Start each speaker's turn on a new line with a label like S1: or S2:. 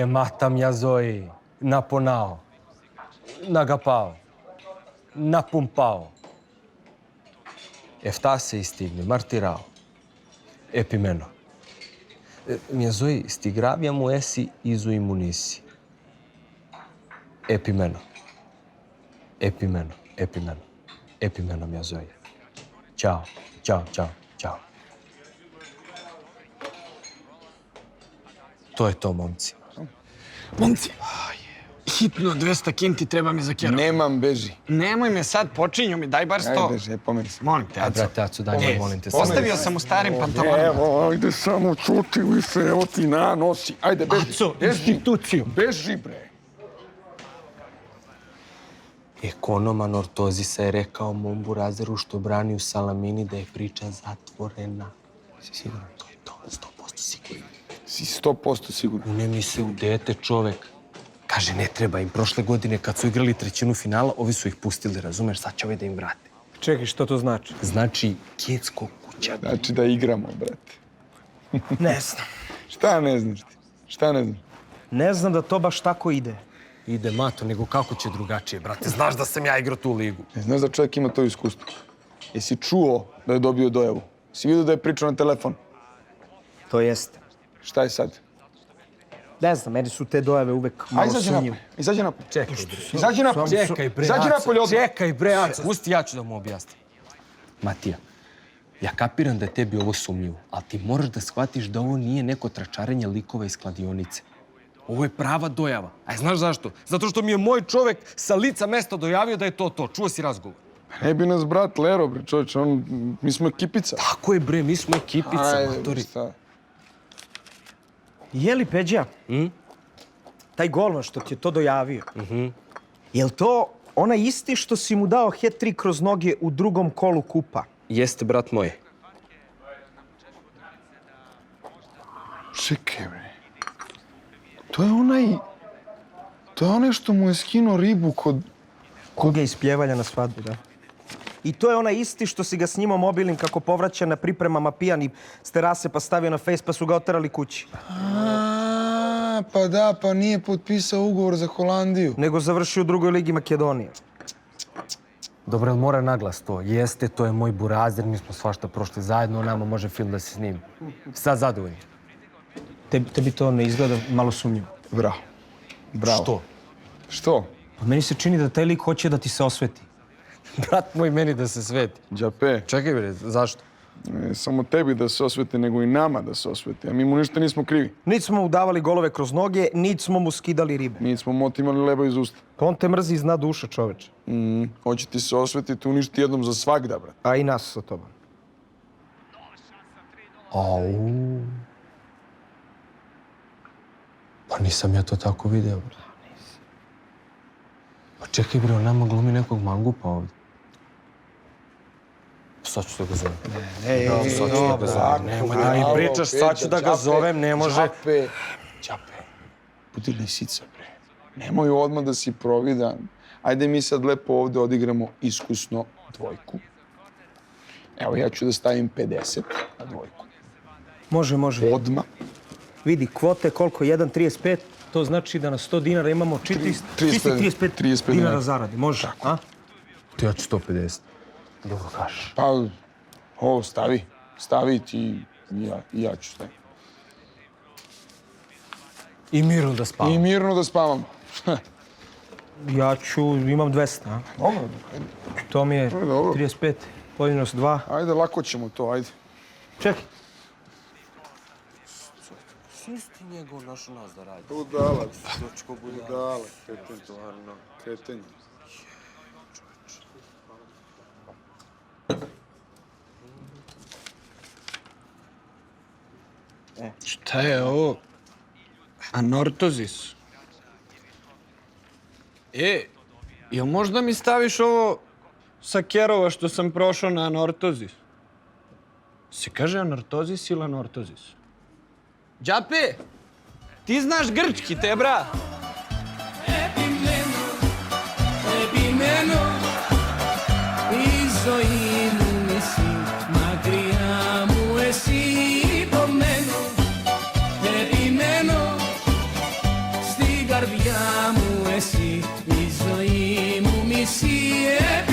S1: Mata mia Zoe, naponao, nagapao, napumpao. Eftase istigne, martirao, epimeno. Mia Zoe, stigraviamo essi isu immunisi. Epimeno, epimeno, epimeno, epimeno mia Zoe. Ćao, ćao, ćao, ćao. To je to, momci.
S2: Momci, hitno 200 kinti treba mi za kjero.
S3: Nemam, beži.
S2: Nemoj me sad, počinju mi, daj bar 100.
S3: Ajde, beži, pomeri se.
S2: Molim te, Aco.
S1: Brate, Aco, daj mi, molim te.
S2: Ostavio sam u starim pantalonama.
S3: Evo, ajde samo čuti više, evo ti nanosi. Ajde, beži.
S2: Aco,
S3: Beži.
S2: instituciju.
S3: Beži, bre.
S1: Ekonoman Ortozisa je rekao mom burazeru što brani u Salamini da je priča zatvorena. Si siguran? To je to, 100% siguran.
S3: Si 100% siguran.
S1: Unemi se u dete čovek. Kaže, ne treba im. Prošle godine kad su igrali trećinu finala, ovi su ih pustili, razumeš? Sad će ovaj da im vrate.
S4: Čekaj, što to znači?
S1: Znači, Kecko kuća.
S3: Znači da igramo, brate.
S4: Ne znam.
S3: Šta ne znaš ti? Šta ne znaš?
S4: Ne znam da to baš tako ide.
S1: Ide mato, nego kako će drugačije, brate? Znaš da sam ja igrao tu ligu.
S3: Ne znaš da čovjek ima to iskustvo. Jesi čuo da je dobio dojavu? Si vidio da je pričao na telefon?
S4: To jeste.
S3: Šta je sad?
S4: Ne znam, meni su te dojave uvek malo sumnjive.
S3: Izađi napolje.
S1: Čekaj, bre.
S3: Izađi napolje.
S1: Čekaj, bre,
S3: Izađi
S1: Aco.
S3: napolje odmah.
S1: Čekaj, bre, Aco. Pusti, ja ću da mu objasnim. Matija, ja kapiram da je tebi ovo sumnjivo, ali ti moraš da shvatiš da ovo nije neko tračarenje likova iz kladionice. Ovo je prava dojava. A znaš zašto? Zato što mi je moj čovek sa lica mesta dojavio da je to to. Čuo si razgovor.
S3: Ne bi nas brat Lero, bre, čovječe, mi smo ekipica.
S1: Tako je, bre, mi smo ekipica, matori.
S3: Šta?
S4: Je li, Peđa, taj golman što ti je to dojavio, je li to onaj isti što si mu dao hat-trick kroz noge u drugom kolu kupa?
S1: Jeste, brat moj.
S3: Čekaj, bre. To je onaj što mu je skinuo ribu kod...
S4: Kuge iz Pljevalja na svadbi, da. I to je onaj isti što si ga snimao mobilnim kako povraća na pripremama pijani s terase pa stavio na face pa su ga oterali kući.
S3: Pa da, pa nije potpisao ugovor za Holandiju.
S4: Nego završio u drugoj ligi Makedonije.
S1: Dobro, ali mora naglas to. Jeste, to je moj burazer, mi smo svašta prošli zajedno, nama može film da se snimi. Sad zadovoljni.
S4: Tebi to ne izgleda malo sumnjivo.
S3: Bravo. Bravo.
S1: Što?
S3: Što?
S4: Pa meni se čini da taj lik hoće da ti se osveti.
S1: Brat moj meni da se sveti.
S3: Đape,
S1: Čekaj, bre, zašto?
S3: ne samo tebi da se osveti, nego i nama da se osveti. A mi mu ništa nismo krivi.
S4: Niti smo mu davali golove kroz noge, niti smo mu skidali ribe.
S3: Mi smo mu otimali leba iz usta.
S4: Pa on te mrzi iz dna duša, čoveče.
S3: Hoće ti se osvetiti, uništi jednom za svagda, brat.
S4: A i nas sa tobom.
S1: Au. Pa nisam ja to tako video, bre. Pa čekaj, bre, on nama glumi nekog mangupa ovdje. Sad ću da ga zovem. Sad ću da ga zovem. Nemoj da mi pričaš, sad ću da ga zovem, ne može.
S3: Đape, budi lisica, bre. Nemoj odmah da si providan. Ajde mi sad lepo ovde odigramo iskusno dvojku. Evo, ja ću da stavim 50 na dvojku.
S4: Može, može.
S3: Odmah.
S4: Vidi, kvote koliko? 1,35. To znači da na 100 dinara imamo čistih 35 dinara zaradi. Može, a?
S1: Ja ću 150. Dobro kažeš.
S3: Pa, ovo stavi. Stavi ti i ja ću staviti.
S1: I mirno da spavam.
S3: I mirno da spavamo.
S4: Ja imam 200, a?
S3: Dobro,
S4: To mi je
S3: dobro.
S4: 35, podijeljeno s 2.
S3: ajde, lako ćemo to, ajde.
S4: Čekaj.
S1: Svi ti njegov našo nas da radi.
S3: Budalac. Budalac, kreten, stvarno, kreten.
S2: Šta je ovo? Anortozis. Jel možda mi staviš ovo sa kerova što sam prošao na anortozis? Se kaže anortozis ili anortozis? Đape, ti znaš grčki, te bra?
S5: si, izdvojim u misije